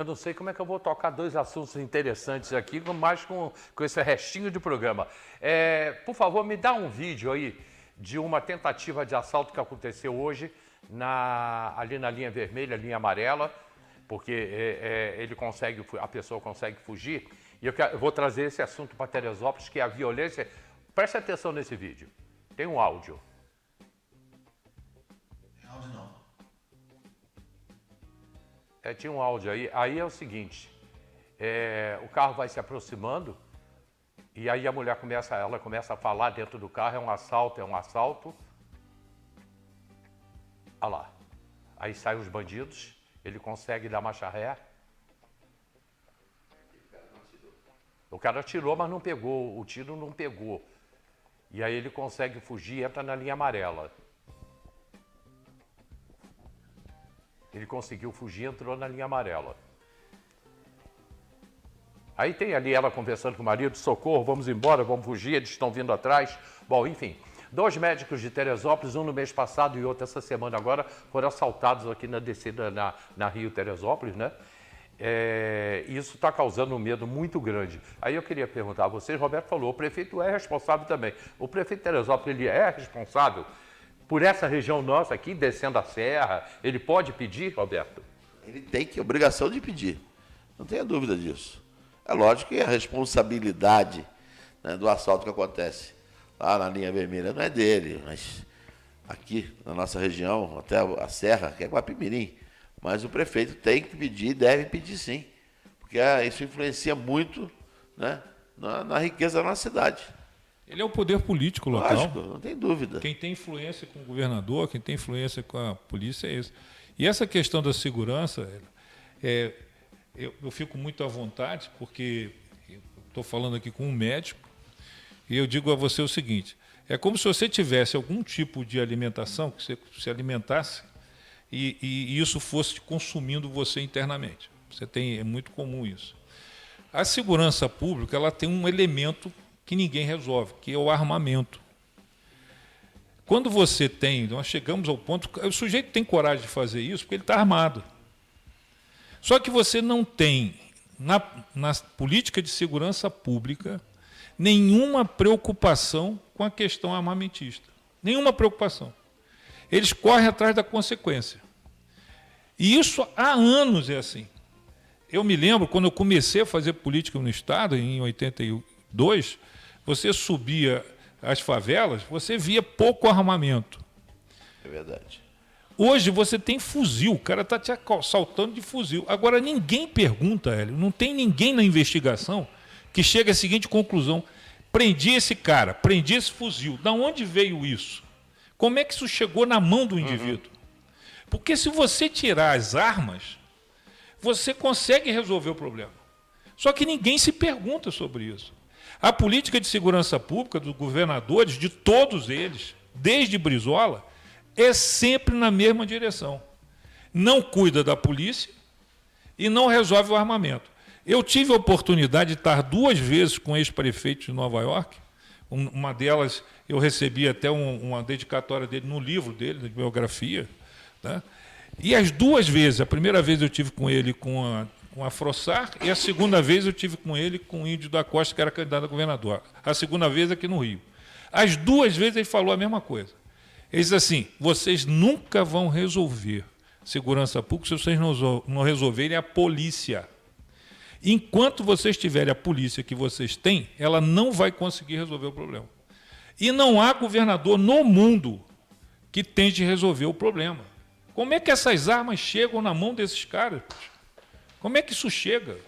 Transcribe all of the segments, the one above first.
não sei como é que eu vou tocar dois assuntos interessantes aqui, mais com esse restinho de programa. Por favor, me dá um vídeo aí de uma tentativa de assalto que aconteceu hoje ali na linha vermelha, linha amarela, porque a pessoa consegue fugir. E eu vou trazer esse assunto para Teresópolis, que é a violência. Preste atenção nesse vídeo. Tem um áudio. Tem áudio não. Tinha um áudio aí. Aí é o seguinte, o carro vai se aproximando e aí a mulher começa a falar dentro do carro, é um assalto. Olha lá. Aí saem os bandidos, ele consegue dar marcha ré. O cara atirou, mas não pegou, o tiro não pegou. E aí ele consegue fugir e entra na linha amarela. Ele conseguiu fugir e entrou na linha amarela. Aí tem ali ela conversando com o marido, socorro, vamos embora, vamos fugir, eles estão vindo atrás. Bom, enfim, 2 médicos de Teresópolis, um no mês passado e outro essa semana agora, foram assaltados aqui na descida na Rio Teresópolis, né? Isso está causando um medo muito grande. Aí eu queria perguntar a vocês, Roberto falou, o prefeito é responsável também. O prefeito de Teresópolis, ele é responsável por essa região nossa aqui, descendo a serra? Ele pode pedir, Roberto? Ele tem obrigação de pedir, não tenha dúvida disso. É lógico que a responsabilidade, né, do assalto que acontece lá na linha vermelha não é dele, mas aqui na nossa região, até a serra, que é Guapimirim, mas o prefeito tem que pedir, deve pedir sim, porque isso influencia muito, né, na riqueza da nossa cidade. Ele é o poder político local. Lógico, não tem dúvida. Quem tem influência com o governador, quem tem influência com a polícia é esse. E essa questão da segurança, eu fico muito à vontade, porque estou falando aqui com um médico, e eu digo a você o seguinte, é como se você tivesse algum tipo de alimentação, que você se alimentasse, e isso fosse consumindo você internamente. É muito comum isso. A segurança pública, ela tem um elemento que ninguém resolve, que é o armamento. Quando você nós chegamos ao ponto, o sujeito tem coragem de fazer isso porque ele está armado. Só que você não tem, na política de segurança pública, nenhuma preocupação com a questão armamentista. Nenhuma preocupação. Eles correm atrás da consequência. E isso há anos é assim. Eu me lembro, quando eu comecei a fazer política no Estado, em 82, você subia as favelas, você via pouco armamento. É verdade. Hoje você tem fuzil, o cara está te assaltando de fuzil. Agora, ninguém pergunta, Hélio, não tem ninguém na investigação que chega à seguinte conclusão: prendi esse cara, prendi esse fuzil. Da onde veio isso? Como é que isso chegou na mão do indivíduo? Porque se você tirar as armas, você consegue resolver o problema. Só que ninguém se pergunta sobre isso. A política de segurança pública dos governadores, de todos eles, desde Brizola, é sempre na mesma direção. Não cuida da polícia e não resolve o armamento. Eu tive a oportunidade de estar 2 vezes com ex-prefeitos de Nova York. Uma delas, eu recebi até uma dedicatória dele no livro dele, de biografia. Tá? E as 2 vezes, a primeira vez eu tive com ele com a Frossar, e a segunda vez eu tive com ele com o Índio da Costa, que era candidato a governador. A segunda vez aqui no Rio. As 2 vezes ele falou a mesma coisa. Ele disse assim: vocês nunca vão resolver segurança pública se vocês não resolverem a polícia. Enquanto vocês tiverem a polícia que vocês têm, ela não vai conseguir resolver o problema. E não há governador no mundo que tente resolver o problema. Como é que essas armas chegam na mão desses caras? Como é que isso chega?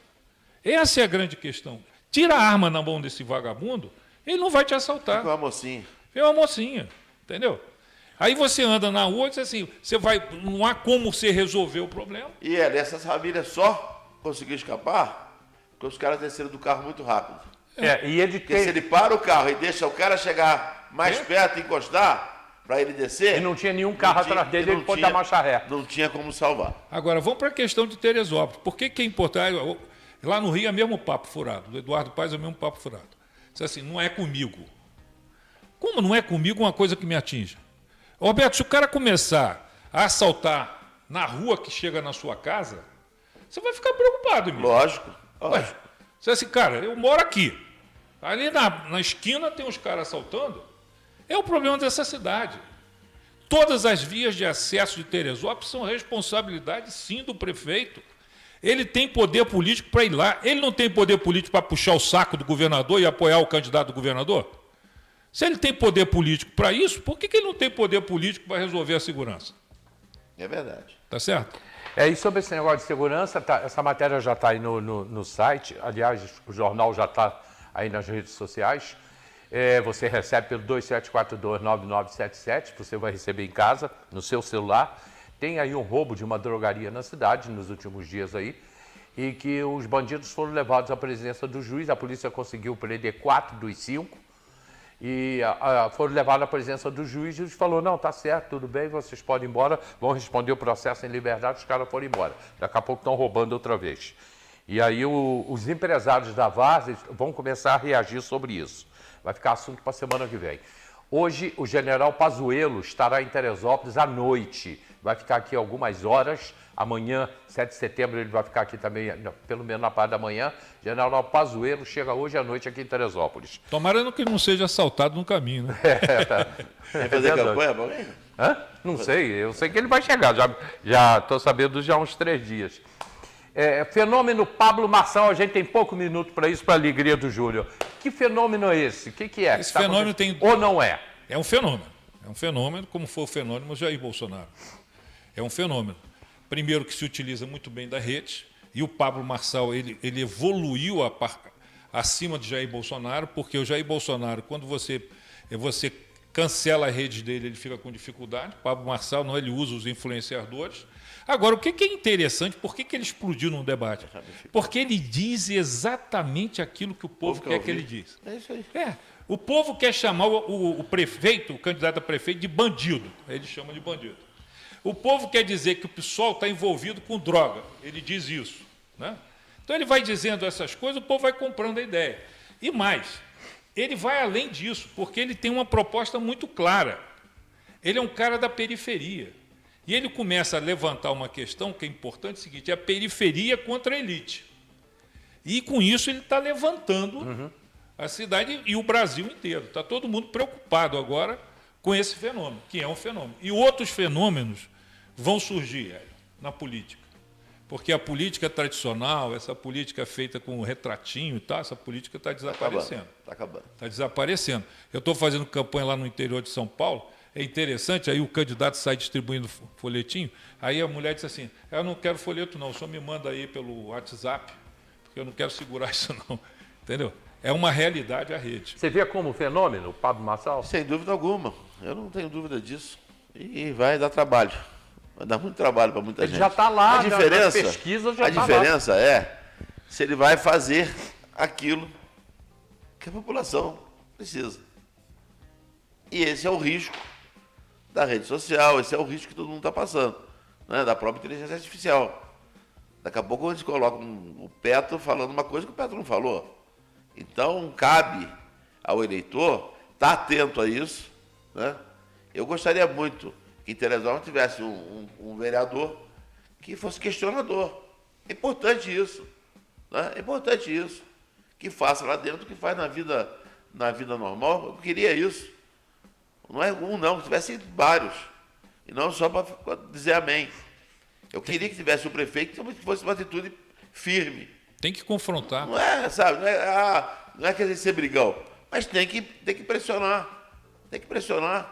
Essa é a grande questão. Tira a arma na mão desse vagabundo, ele não vai te assaltar. Fica uma mocinha. É uma mocinha, entendeu? Aí você anda na rua e diz assim, não há como você resolver o problema. E essas famílias só conseguiram escapar porque os caras desceram do carro muito rápido. Porque se ele para o carro e deixa o cara chegar mais perto e encostar, para ele descer... E não tinha nenhum carro atrás dele, ele pode dar marcha ré. Não tinha como salvar. Agora, vamos para a questão de Teresópolis. Por que é importante? Lá no Rio é mesmo papo furado. Do Eduardo Paes é o mesmo papo furado. Diz assim, não é comigo. Como não é comigo uma coisa que me atinge? Roberto, se o cara começar a assaltar na rua que chega na sua casa, você vai ficar preocupado, amigo. Lógico. Você assim, cara, eu moro aqui. Ali na esquina tem uns caras assaltando. É o problema dessa cidade. Todas as vias de acesso de Teresópolis são responsabilidade, sim, do prefeito. Ele tem poder político para ir lá. Ele não tem poder político para puxar o saco do governador e apoiar o candidato do governador? Se ele tem poder político para isso, por que ele não tem poder político para resolver a segurança? É verdade. Tá certo? E sobre esse negócio de segurança, essa matéria já está aí no site. Aliás, o jornal já está aí nas redes sociais. Você recebe pelo 27429977, você vai receber em casa, no seu celular. Tem aí um roubo de uma drogaria na cidade nos últimos dias aí, e que os bandidos foram levados à presença do juiz. A polícia conseguiu prender 4 dos 5 e foram levados à presença do juiz. E o juiz falou: não, tá certo, tudo bem, vocês podem ir embora, vão responder o processo em liberdade. Os caras foram embora. Daqui a pouco estão roubando outra vez. E aí os empresários da Várzea vão começar a reagir sobre isso. Vai ficar assunto para a semana que vem. Hoje, o general Pazuello estará em Teresópolis à noite. Vai ficar aqui algumas horas. Amanhã, 7 de setembro, ele vai ficar aqui também, pelo menos na parte da manhã. General Pazuello chega hoje à noite aqui em Teresópolis. Tomara que não seja assaltado no caminho, né? Vai fazer campanha para alguém? Não sei, eu sei que ele vai chegar. Já estou sabendo já há uns 3 dias. Fenômeno Pablo Marçal, a gente tem pouco minuto para isso, para a alegria do Júlio. Que fenômeno é esse? O que é? Esse fenômeno tem... Ou não é? É um fenômeno. É um fenômeno, como foi o fenômeno Jair Bolsonaro. É um fenômeno. Primeiro, que se utiliza muito bem da rede, e o Pablo Marçal ele evoluiu acima de Jair Bolsonaro, porque o Jair Bolsonaro, quando você cancela a rede dele, ele fica com dificuldade. O Pablo Marçal não, ele usa os influenciadores. Agora, o que é interessante, por que ele explodiu num debate? Porque ele diz exatamente aquilo que o povo quer que ele diz. É isso aí. O povo quer chamar o prefeito, o candidato a prefeito, de bandido. Ele chama de bandido. O povo quer dizer que o PSOL está envolvido com droga. Ele diz isso. Né? Então, ele vai dizendo essas coisas, o povo vai comprando a ideia. E mais, ele vai além disso, porque ele tem uma proposta muito clara. Ele é um cara da periferia. E ele começa a levantar uma questão que é importante, é o seguinte: é a periferia contra a elite. E com isso ele está levantando a cidade e o Brasil inteiro. Está todo mundo preocupado agora com esse fenômeno, que é um fenômeno. E outros fenômenos vão surgir na política. Porque a política tradicional, essa política feita com retratinho e tal, essa política está desaparecendo. Está acabando. Está desaparecendo. Eu estou fazendo campanha lá no interior de São Paulo. É interessante, aí o candidato sai distribuindo folhetinho, aí a mulher diz assim: eu não quero folheto não, o senhor me manda aí pelo WhatsApp, porque eu não quero segurar isso não. Entendeu? É uma realidade a rede. Você vê como fenômeno, Pablo Marçal? Sem dúvida alguma, eu não tenho dúvida disso. E vai dar trabalho, vai dar muito trabalho para muita gente. Ele já está lá, a diferença, nas pesquisas já a está lá. diferença é se ele vai fazer aquilo que a população precisa. E esse é o risco da rede social, esse é o risco que todo mundo está passando, né? Da própria inteligência artificial. Daqui a pouco eles colocam o Petro falando uma coisa que o Petro não falou. Então, cabe ao eleitor estar atento a isso, né? Eu gostaria muito que em Teresópolis tivesse um vereador que fosse questionador. É importante isso, né? É importante isso. Que faça lá dentro o que faz na vida normal. Eu queria isso. Não é um, não, que tivesse vários. E não só para dizer amém. Eu queria que tivesse um prefeito que fosse uma atitude firme. Tem que confrontar. Não é, sabe, não é querer ser brigão, mas tem que pressionar. Tem que pressionar.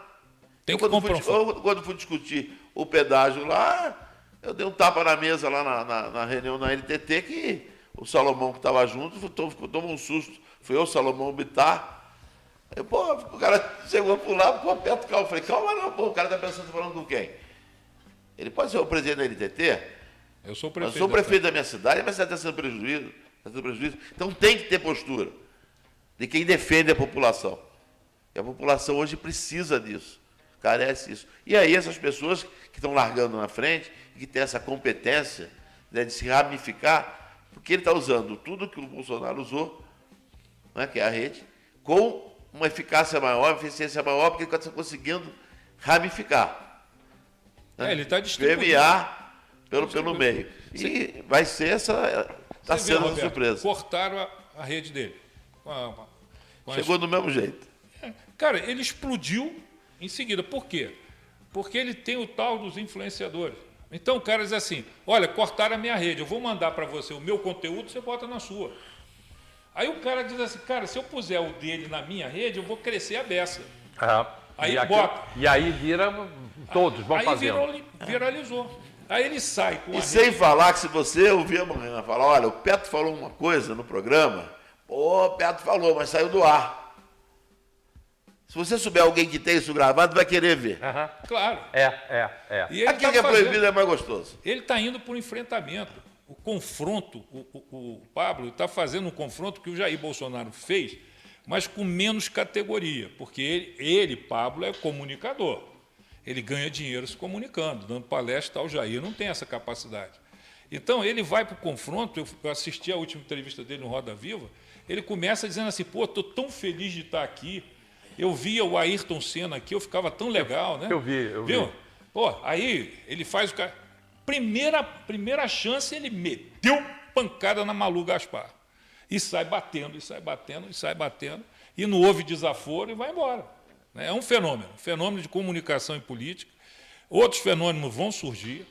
Quando fui discutir o pedágio lá, eu dei um tapa na mesa lá na reunião na NTT, que o Salomão que estava junto tomou um susto. Fui eu, Salomão Bittar. O cara chegou por lá, ficou perto do carro. Eu falei: calma não, o cara está pensando, falando com quem? Ele pode ser o presidente da NTT? Eu sou o prefeito. Eu sou o prefeito da minha cidade, mas está sendo prejuízo. Então tem que ter postura de quem defende a população. E a população hoje precisa disso, carece disso. E aí essas pessoas que estão largando na frente, que têm essa competência, né, de se ramificar, porque ele está usando tudo que o Bolsonaro usou, né, que é a rede, com uma eficácia maior, uma eficiência maior, porque ele está conseguindo ramificar. Né? Ele está distribuindo. Permear pelo meio. E vai ser essa... Está Você vê, sendo uma Roberto, surpresa. cortaram a rede dele. Chegou do mesmo jeito. Cara, ele explodiu em seguida. Por quê? Porque ele tem o tal dos influenciadores. Então o cara diz assim, olha, cortaram a minha rede, eu vou mandar para você o meu conteúdo, você bota na sua. Aí o cara diz assim, cara, se eu puser o dele na minha rede, eu vou crescer a beça. Aí bota. E aí vira, todos vão fazendo. Aí viralizou. Aí ele sai com E sem falar que se você ouvir amanhã falar, olha, o Petro falou uma coisa no programa, pô, o Petro falou, mas saiu do ar. Se você souber alguém que tem isso gravado, vai querer ver. Claro. É. E ele Aquilo que é proibido é mais gostoso. Ele está indo por um enfrentamento. O confronto, o Pablo está fazendo um confronto que o Jair Bolsonaro fez, mas com menos categoria, porque ele, Pablo, é comunicador. Ele ganha dinheiro se comunicando, dando palestra, tal. O Jair não tem essa capacidade. Então, ele vai para o confronto, eu assisti a última entrevista dele no Roda Viva, ele começa dizendo assim, pô, estou tão feliz de estar aqui, eu via o Ayrton Senna aqui, eu ficava tão legal, né? Eu vi. Viu? Pô, aí ele faz o cara... Primeira chance, ele meteu pancada na Malu Gaspar. E sai batendo, e sai batendo, e sai batendo, e não houve desaforo e vai embora. É um fenômeno de comunicação e política. Outros fenômenos vão surgir.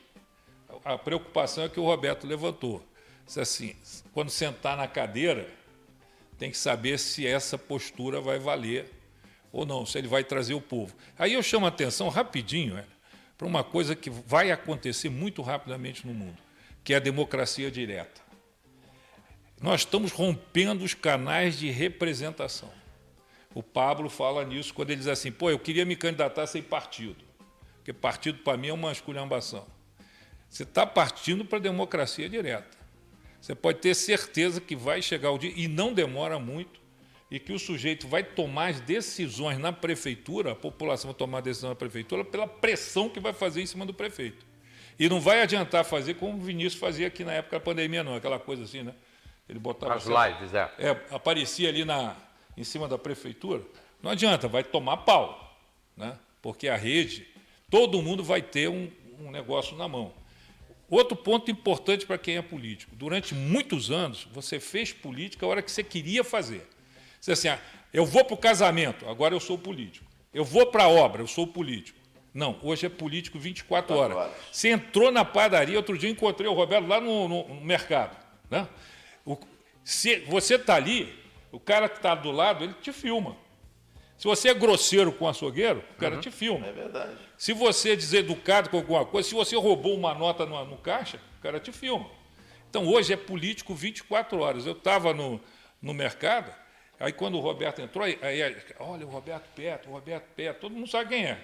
A preocupação é que o Roberto levantou. Disse assim, quando sentar na cadeira, tem que saber se essa postura vai valer ou não, se ele vai trazer o povo. Aí eu chamo a atenção rapidinho, para uma coisa que vai acontecer muito rapidamente no mundo, que é a democracia direta. Nós estamos rompendo os canais de representação. O Pablo fala nisso quando ele diz assim, pô, eu queria me candidatar sem partido, porque partido para mim é uma esculhambação. Você está partindo para a democracia direta. Você pode ter certeza que vai chegar o dia, e não demora muito, e que o sujeito vai tomar as decisões na prefeitura, a população vai tomar a decisão na prefeitura pela pressão que vai fazer em cima do prefeito. E não vai adiantar fazer como o Vinícius fazia aqui na época da pandemia, não, aquela coisa assim, né? Ele botava... As lives, aparecia ali em cima da prefeitura. Não adianta, vai tomar pau, né? Porque a rede, todo mundo vai ter um negócio na mão. Outro ponto importante para quem é político. Durante muitos anos, você fez política a hora que você queria fazer. Você assim, eu vou para o casamento, agora eu sou político. Eu vou para a obra, eu sou político. Não, hoje é político 24 horas. Você entrou na padaria, outro dia encontrei o Roberto lá no mercado. Né? Se você está ali, o cara que está do lado, ele te filma. Se você é grosseiro com o açougueiro, o cara te filma. É verdade. Se você é deseducado com alguma coisa, se você roubou uma nota no caixa, o cara te filma. Então, hoje é político 24 horas. Eu estava no mercado, aí quando o Roberto entrou, olha, o Roberto Petro, todo mundo sabe quem é.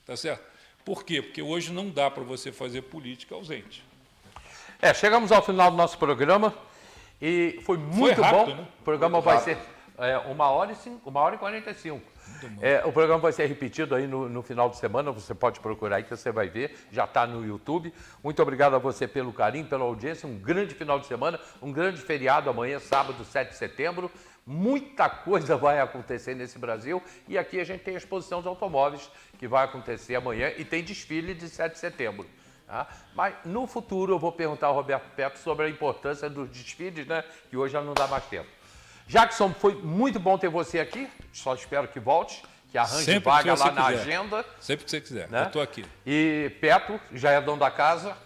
Tá certo? Por quê? Porque hoje não dá para você fazer política ausente. Chegamos ao final do nosso programa e foi muito rápido, bom. Né? O programa vai ser 1h45. O programa vai ser repetido aí no final de semana, você pode procurar aí que você vai ver, já está no YouTube. Muito obrigado a você pelo carinho, pela audiência, um grande final de semana, um grande feriado amanhã, sábado, 7 de setembro. Muita coisa vai acontecer nesse Brasil e aqui a gente tem a exposição de automóveis que vai acontecer amanhã e tem desfile de 7 de setembro. Tá? Mas no futuro eu vou perguntar ao Roberto Petro sobre a importância dos desfiles, né? Que hoje já não dá mais tempo. Jackson, foi muito bom ter você aqui, só espero que volte, que arranje sempre vaga que lá na quiser. agenda. Sempre que você quiser, né? eu estou aqui. E Petro, já é dono da casa.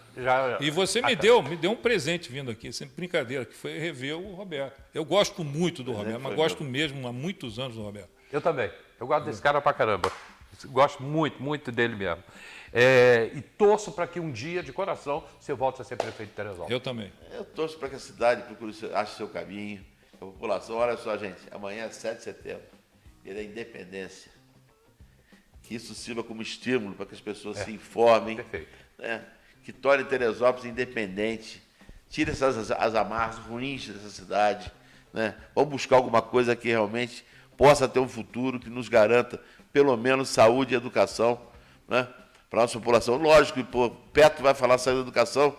E você me deu um presente vindo aqui, sem brincadeira, que foi rever o Roberto. Eu gosto muito do Roberto, mas gosto mesmo há muitos anos do Roberto. Eu também. Eu gosto desse cara pra caramba. Gosto muito, muito dele mesmo. E torço para que um dia, de coração, você volte a ser prefeito de Teresópolis. Eu também. Eu torço para que a cidade ache seu caminho, a população. Olha só, gente, amanhã é 7 de setembro, dia da independência. Que isso sirva como estímulo para que as pessoas se informem. Perfeito. Né? Que torne Teresópolis independente, tire as amarras ruins dessa cidade, né? Vamos buscar alguma coisa que realmente possa ter um futuro, que nos garanta pelo menos saúde e educação, né? Para a nossa população. Lógico que Petro vai falar saúde e educação,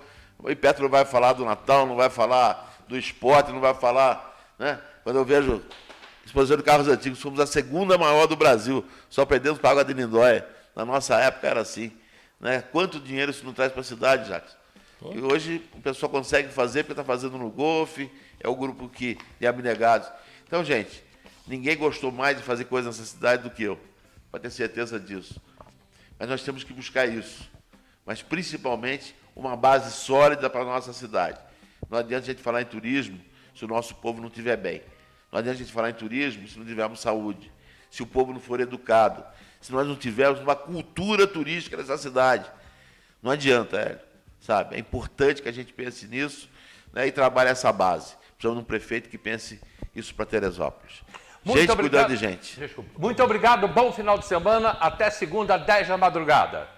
e Petro não vai falar do Natal, não vai falar do esporte, não vai falar... Né? Quando eu vejo a exposição de carros antigos, fomos a segunda maior do Brasil, só perdemos para a Água de Lindóia. Na nossa época era assim. Né? Quanto dinheiro isso não traz para a cidade, Jacques? E hoje o pessoal consegue fazer porque está fazendo no golfe, é o grupo que de abnegados. Então, gente, ninguém gostou mais de fazer coisa nessa cidade do que eu, pode ter certeza disso. Mas nós temos que buscar isso. Mas, principalmente, uma base sólida para a nossa cidade. Não adianta a gente falar em turismo se o nosso povo não estiver bem. Não adianta a gente falar em turismo se não tivermos saúde, se o povo não for educado, se nós não tivermos uma cultura turística nessa cidade. Não adianta, Hélio, sabe? É importante que a gente pense nisso, né, e trabalhe essa base. Precisamos de um prefeito que pense isso para Teresópolis. Gente cuidando de gente. Desculpa. Muito obrigado, bom final de semana. Até segunda, 10 da madrugada.